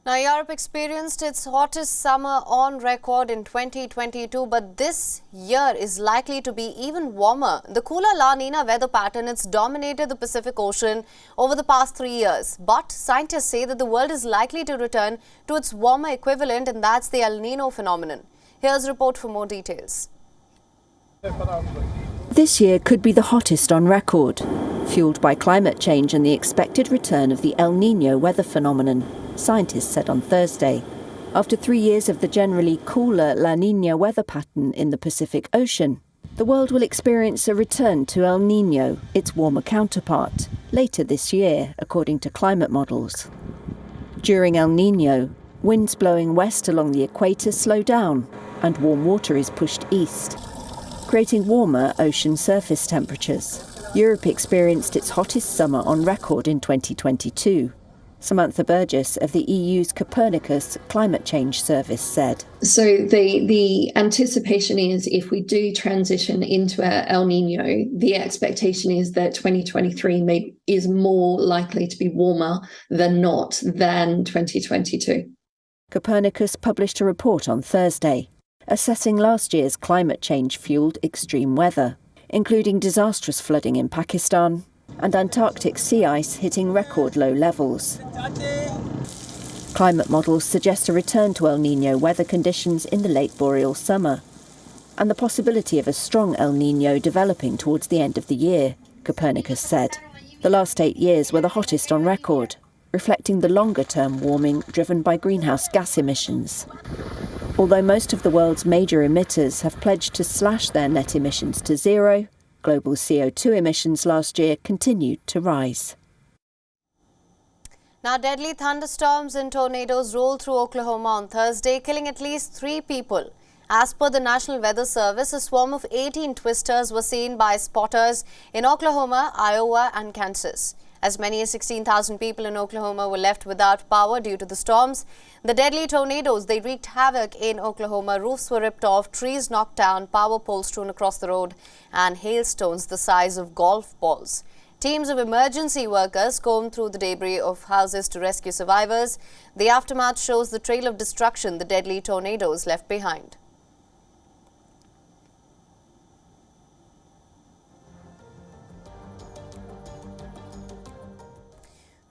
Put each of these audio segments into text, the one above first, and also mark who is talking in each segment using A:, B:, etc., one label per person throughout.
A: Now, Europe experienced its hottest summer on record in 2022, but this year is likely to be even warmer. The cooler La Nina weather pattern has dominated the Pacific Ocean over the past 3 years. But scientists say that the world is likely to return to its warmer equivalent, and that's the El Nino phenomenon. Here's a report for more details.
B: This year could be the hottest on record, fueled by climate change and the expected return of the El Nino weather phenomenon, scientists said on Thursday. After 3 years of the generally cooler La Nina weather pattern in the Pacific Ocean, the world will experience a return to El Nino, its warmer counterpart, later this year, according to climate models. During El Nino, winds blowing west along the equator slow down and warm water is pushed east, creating warmer ocean surface temperatures. Europe experienced its hottest summer on record in 2022. Samantha Burgess of the EU's Copernicus Climate Change Service said.
C: So the anticipation is if we do transition into El Nino, the expectation is that 2023 is more likely to be warmer than 2022.
B: Copernicus published a report on Thursday, assessing last year's climate change-fueled extreme weather, including disastrous flooding in Pakistan and Antarctic sea ice hitting record low levels. Climate models suggest a return to El Nino weather conditions in the late boreal summer, and the possibility of a strong El Nino developing towards the end of the year, Copernicus said. The last 8 years were the hottest on record, reflecting the longer-term warming driven by greenhouse gas emissions. Although most of the world's major emitters have pledged to slash their net emissions to zero, global CO2 emissions last year continued to rise.
A: Now, deadly thunderstorms and tornadoes rolled through Oklahoma on Thursday, killing at least 3 people. As per the National Weather Service, a swarm of 18 twisters were seen by spotters in Oklahoma, Iowa and Kansas. As many as 16,000 people in Oklahoma were left without power due to the storms. The deadly tornadoes, they wreaked havoc in Oklahoma. Roofs were ripped off, trees knocked down, power poles strewn across the road, and hailstones the size of golf balls. Teams of emergency workers combed through the debris of houses to rescue survivors. The aftermath shows the trail of destruction the deadly tornadoes left behind.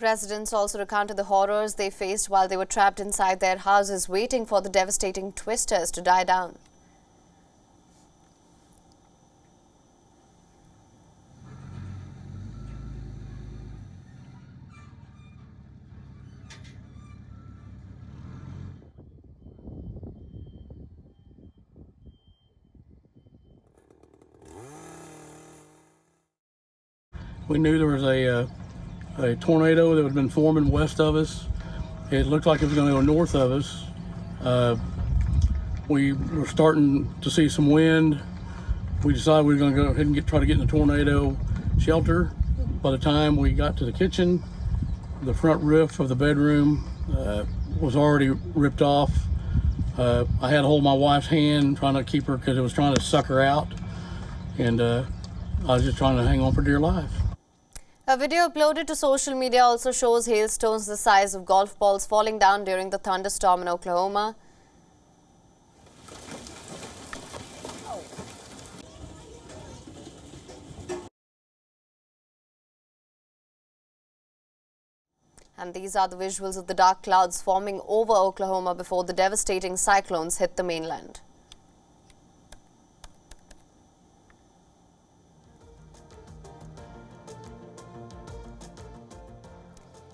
A: Residents also recounted the horrors they faced while they were trapped inside their houses, waiting for the devastating twisters to die down.
D: We knew there was a tornado that had been forming west of us. It looked like it was going to go north of us. We were starting to see some wind. We decided we were going to go ahead and try to get in the tornado shelter. By the time we got to the kitchen, the front roof of the bedroom was already ripped off. I had to hold my wife's hand, trying to keep her because it was trying to suck her out. And I was just trying to hang on for dear life.
A: A video uploaded to social media also shows hailstones the size of golf balls falling down during the thunderstorm in Oklahoma. And these are the visuals of the dark clouds forming over Oklahoma before the devastating cyclones hit the mainland.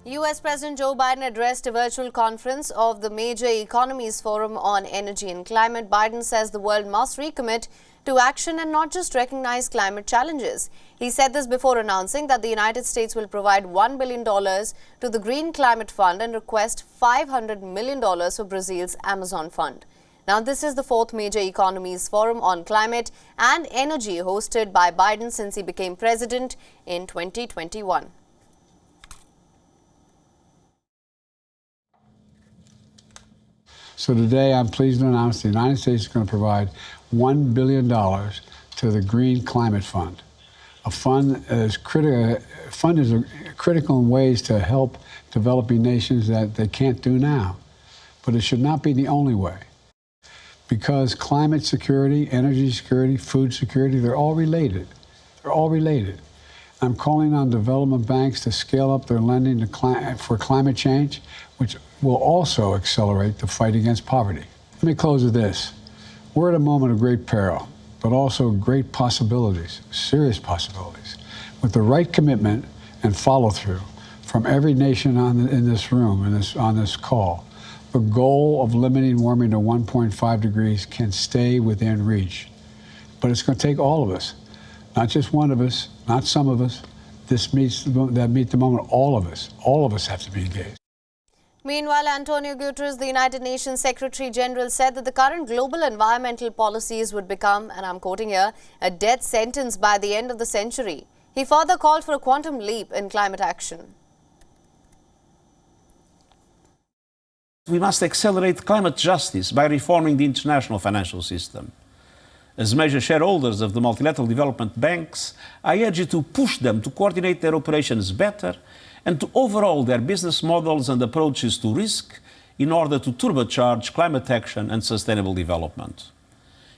A: U.S. President Joe Biden addressed a virtual conference of the Major Economies Forum on Energy and Climate. Biden says the world must recommit to action and not just recognize climate challenges. He said this before announcing that the United States will provide $1 billion to the Green Climate Fund and request $500 million for Brazil's Amazon Fund. Now, this is the 4th Major Economies Forum on Climate and Energy hosted by Biden since he became president in 2021.
E: So today I'm pleased to announce the United States is going to provide $1 billion to the Green Climate Fund. A fund is critical in ways to help developing nations that they can't do now. but it should not be the only way. Because climate security, energy security, food security, they're all related. They're all related. I'm calling on development banks to scale up their lending for climate change, which will also accelerate the fight against poverty. Let me close with this. We're at a moment of great peril, but also great possibilities, serious possibilities. With the right commitment and follow-through from every nation in this room, on this call, the goal of limiting warming to 1.5 degrees can stay within reach. But it's going to take all of us, not just one of us, not some of us. That meets the moment, all of us have to be engaged.
A: Meanwhile, Antonio Guterres, the United Nations Secretary General, said that the current global environmental policies would become, and I'm quoting here, a death sentence by the end of the century. He further called for a quantum leap in climate action.
F: We must accelerate climate justice by reforming the international financial system. As major shareholders of the multilateral development banks, I urge you to push them to coordinate their operations better and to overhaul their business models and approaches to risk in order to turbocharge climate action and sustainable development.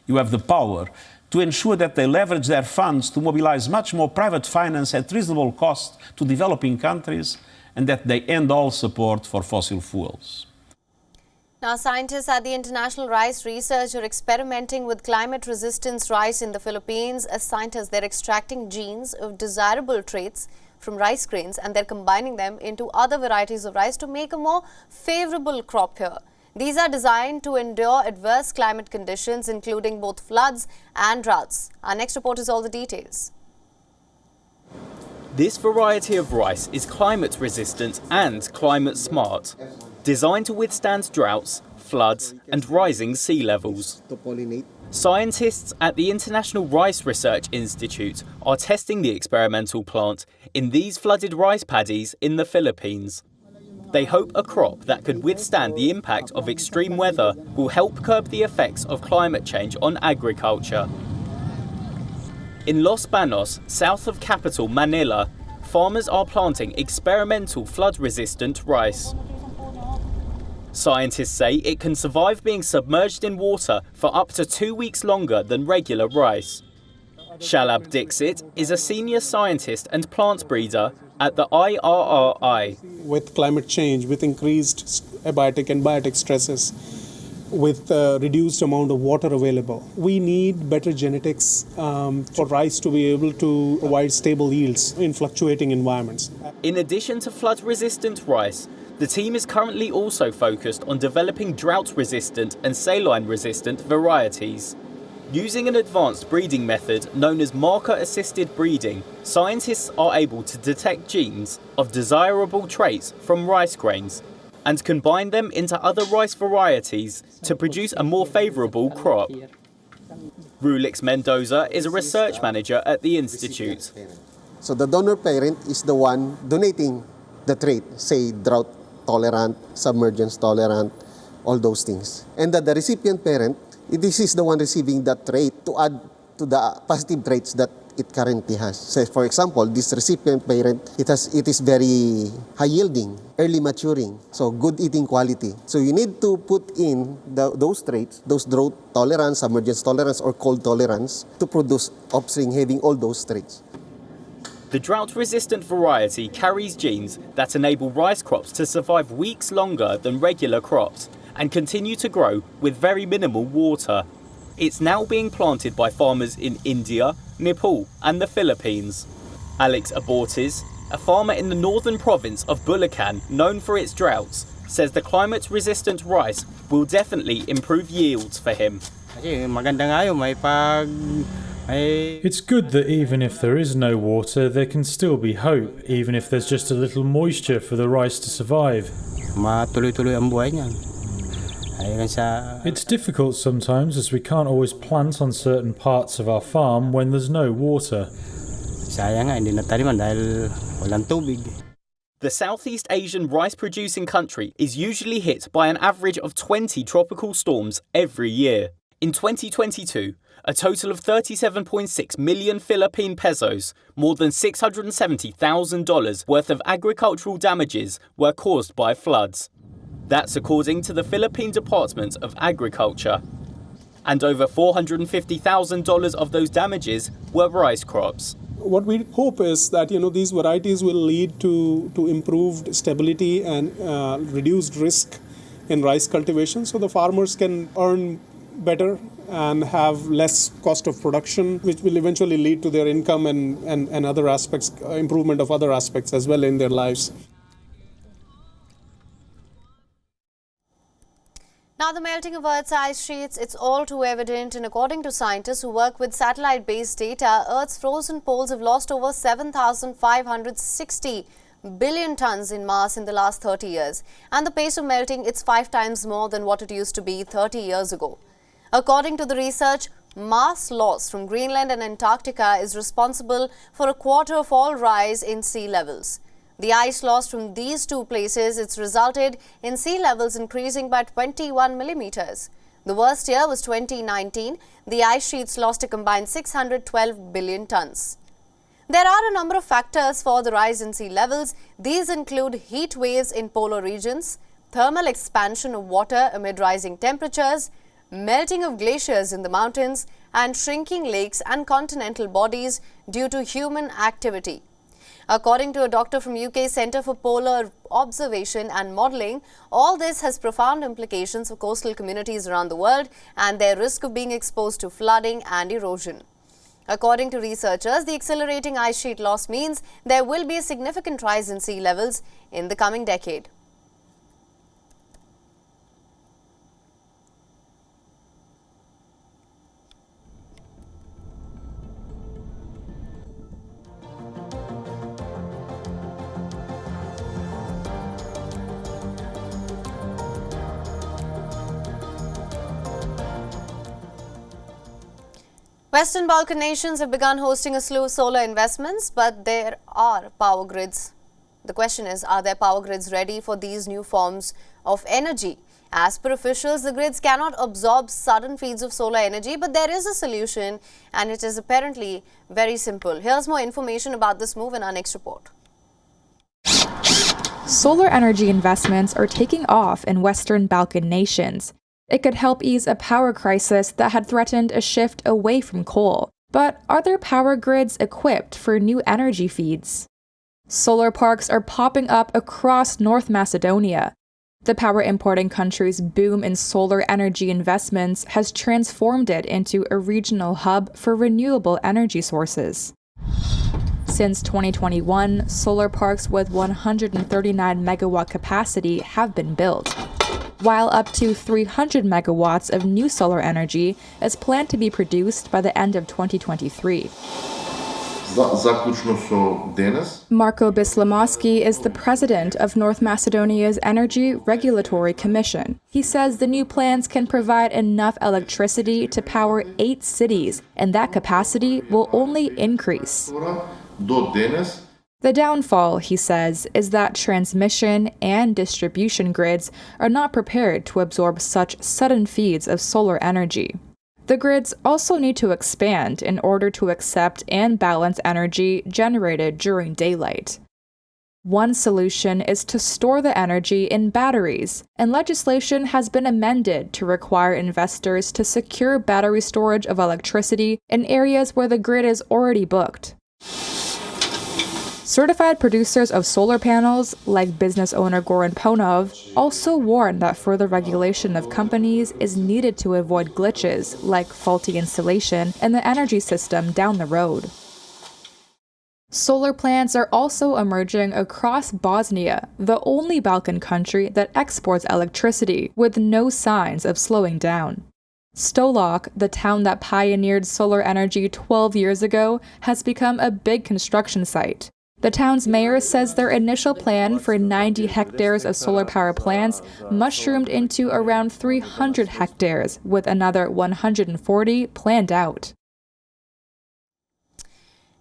F: You have the power to ensure that they leverage their funds to mobilize much more private finance at reasonable cost to developing countries, and that they end all support for fossil fuels.
A: Now, scientists at the International Rice Research are experimenting with climate-resistant rice in the Philippines. As scientists, they're extracting genes of desirable traits from rice grains and they're combining them into other varieties of rice to make a more favorable crop here. These are designed to endure adverse climate conditions, including both floods and droughts. Our next report is all the details.
G: This variety of rice is climate-resistant and climate-smart, designed to withstand droughts, floods and rising sea levels. Scientists at the International Rice Research Institute are testing the experimental plant in these flooded rice paddies in the Philippines. They hope a crop that could withstand the impact of extreme weather will help curb the effects of climate change on agriculture. In Los Banos, south of capital Manila, farmers are planting experimental flood-resistant rice. Scientists say it can survive being submerged in water for up to 2 weeks longer than regular rice. Shalab Dixit is a senior scientist and plant breeder at the IRRI.
H: With climate change, with increased abiotic and biotic stresses, with reduced amount of water available, we need better genetics for rice to be able to provide stable yields in fluctuating environments.
G: In addition to flood-resistant rice, the team is currently also focused on developing drought-resistant and saline-resistant varieties. Using an advanced breeding method known as marker-assisted breeding, scientists are able to detect genes of desirable traits from rice grains and combine them into other rice varieties to produce a more favourable crop. Rulix Mendoza is a research manager at the institute.
I: So the donor parent is the one donating the trait, say drought tolerant, submergence tolerant, all those things. And the recipient parent, this is the one receiving that trait to add to the positive traits that it currently has. So for example, this recipient parent, it is very high yielding, early maturing, so good eating quality. So you need to put in those traits, those drought tolerance, submergence tolerance, or cold tolerance to produce offspring having all those traits.
G: The drought-resistant variety carries genes that enable rice crops to survive weeks longer than regular crops and continue to grow with very minimal water. It's now being planted by farmers in India, Nepal and the Philippines. Alex Abortes, a farmer in the northern province of Bulacan known for its droughts, says the climate-resistant rice will definitely improve yields for him.
J: It's good that even if there is no water, there can still be hope, even if there's just a little moisture for the rice to survive. It's difficult sometimes as we can't always plant on certain parts of our farm when there's no water.
G: The Southeast Asian rice-producing country is usually hit by an average of 20 tropical storms every year. In 2022, a total of 37.6 million Philippine pesos, more than $670,000 worth of agricultural damages were caused by floods. That's according to the Philippine Department of Agriculture. And over $450,000 of those damages were rice crops.
H: What we hope is that these varieties will lead to improved stability and reduced risk in rice cultivation, so the farmers can earn better and have less cost of production, which will eventually lead to their income and other aspects, improvement of other aspects as well in their lives.
A: Now, the melting of Earth's ice sheets, it's all too evident, and according to scientists who work with satellite-based data, Earth's frozen poles have lost over 7,560 billion tons in mass in the last 30 years. And the pace of melting, it's 5 times more than what it used to be 30 years ago. According to the research, mass loss from Greenland and Antarctica is responsible for a quarter of all rise in sea levels. The ice loss from these two places, it's resulted in sea levels increasing by 21 millimeters. The worst year was 2019. The ice sheets lost a combined 612 billion tons. There are a number of factors for the rise in sea levels. These include heat waves in polar regions, thermal expansion of water amid rising temperatures, melting of glaciers in the mountains, and shrinking lakes and continental bodies due to human activity. According to a doctor from UK Centre for Polar Observation and Modelling, all this has profound implications for coastal communities around the world and their risk of being exposed to flooding and erosion. According to researchers, the accelerating ice sheet loss means there will be a significant rise in sea levels in the coming decade. Western Balkan nations have begun hosting a slew of solar investments, but there are power grids. The question is, are their power grids ready for these new forms of energy? As per officials, the grids cannot absorb sudden feeds of solar energy, but there is a solution, and it is apparently very simple. Here's more information about this move in our next report.
K: Solar energy investments are taking off in Western Balkan nations. It could help ease a power crisis that had threatened a shift away from coal. But are their power grids equipped for new energy feeds? Solar parks are popping up across North Macedonia. The power importing country's boom in solar energy investments has transformed it into a regional hub for renewable energy sources. Since 2021, solar parks with 139 megawatt capacity have been built, while up to 300 megawatts of new solar energy is planned to be produced by the end of 2023. Marko Bislamowski is the president of North Macedonia's Energy Regulatory Commission. He says the new plans can provide enough electricity to power 8 cities, and that capacity will only increase. The downfall, he says, is that transmission and distribution grids are not prepared to absorb such sudden feeds of solar energy. The grids also need to expand in order to accept and balance energy generated during daylight. One solution is to store the energy in batteries, and legislation has been amended to require investors to secure battery storage of electricity in areas where the grid is already booked. Certified producers of solar panels, like business owner Goran Ponov, also warn that further regulation of companies is needed to avoid glitches, like faulty installation, in the energy system down the road. Solar plants are also emerging across Bosnia, the only Balkan country that exports electricity, with no signs of slowing down. Stolac, the town that pioneered solar energy 12 years ago, has become a big construction site. The town's mayor says their initial plan for 90 hectares of solar power plants mushroomed into around 300 hectares, with another 140 planned out.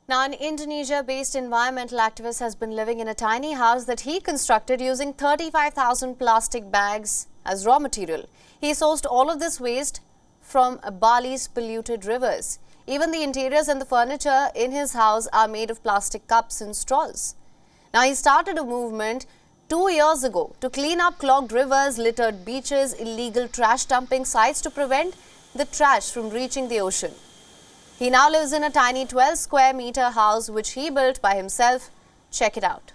A: Now, an Indonesia-based environmental activist has been living in a tiny house that he constructed using 35,000 plastic bags as raw material. He sourced all of this waste from Bali's polluted rivers. Even the interiors and the furniture in his house are made of plastic cups and straws. Now, he started a movement 2 years ago to clean up clogged rivers, littered beaches, illegal trash dumping sites to prevent the trash from reaching the ocean. He now lives in a tiny 12 square meter house which he built by himself. Check it out.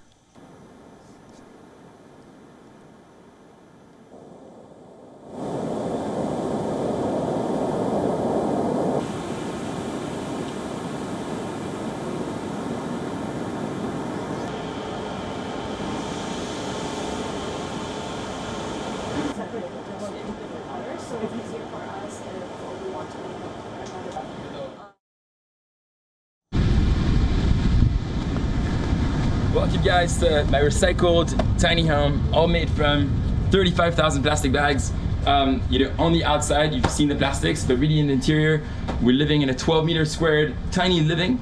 L: Welcome guys to my recycled tiny home, all made from 35,000 plastic bags. On the outside you've seen the plastics, but really in the interior we're living in a 12-meter squared tiny living,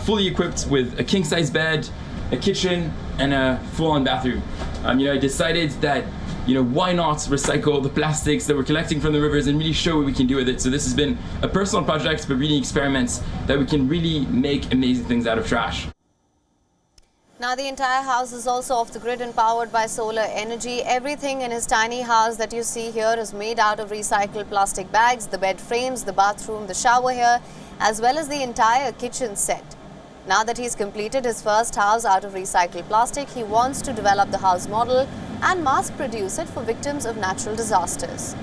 L: fully equipped with a king-size bed, a kitchen, and a full-on bathroom. I decided that why not recycle the plastics that we're collecting from the rivers and really show what we can do with it. So this has been a personal project, but really experiments that we can really make amazing things out of trash.
A: Now the entire house is also off the grid and powered by solar energy. Everything in his tiny house that you see here is made out of recycled plastic bags, the bed frames, the bathroom, the shower here, as well as the entire kitchen set. Now that he's completed his first house out of recycled plastic, he wants to develop the house model and mass produce it for victims of natural disasters.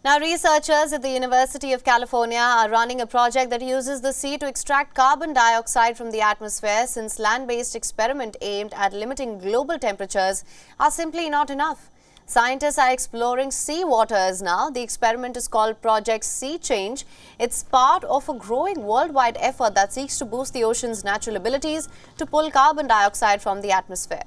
A: Now, researchers at the University of California are running a project that uses the sea to extract carbon dioxide from the atmosphere, since land-based experiments aimed at limiting global temperatures are simply not enough. Scientists are exploring sea waters now. The experiment is called Project Sea Change. It's part of a growing worldwide effort that seeks to boost the ocean's natural abilities to pull carbon dioxide from the atmosphere.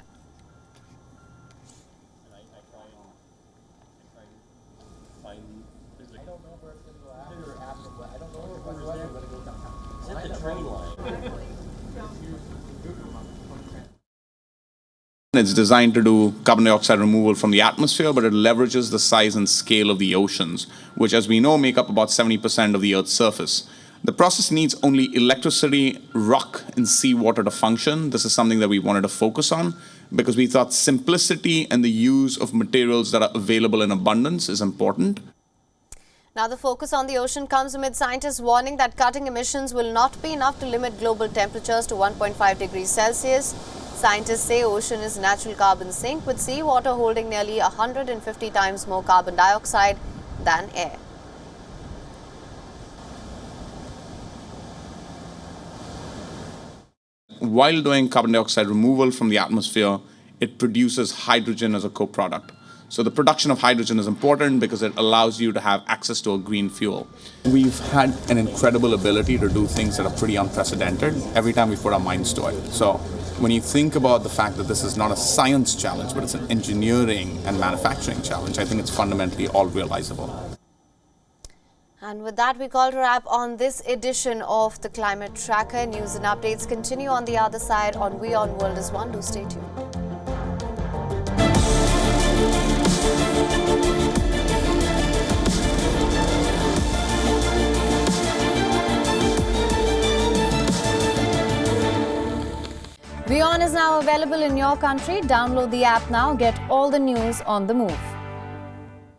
M: It's designed to do carbon dioxide removal from the atmosphere, but it leverages the size and scale of the oceans, which, as we know, make up about 70% of the Earth's surface. The process needs only electricity, rock, and seawater to function. This is something that we wanted to focus on because we thought simplicity and the use of materials that are available in abundance is important.
A: Now, the focus on the ocean comes amid scientists warning that cutting emissions will not be enough to limit global temperatures to 1.5 degrees Celsius. Scientists say ocean is natural carbon sink, with seawater holding nearly 150 times more carbon dioxide than air.
M: While doing carbon dioxide removal from the atmosphere, it produces hydrogen as a co-product. So the production of hydrogen is important because it allows you to have access to a green fuel. We've had an incredible ability to do things that are pretty unprecedented every time we put our minds to it. So when you think about the fact that this is not a science challenge, but it's an engineering and manufacturing challenge, I think it's fundamentally all realizable.
A: And with that, we call to wrap on this edition of the Climate Tracker. News and updates continue on the other side on WION World is One. Do stay tuned. WION is now available in your country. Download the app now. Get all the news on the move.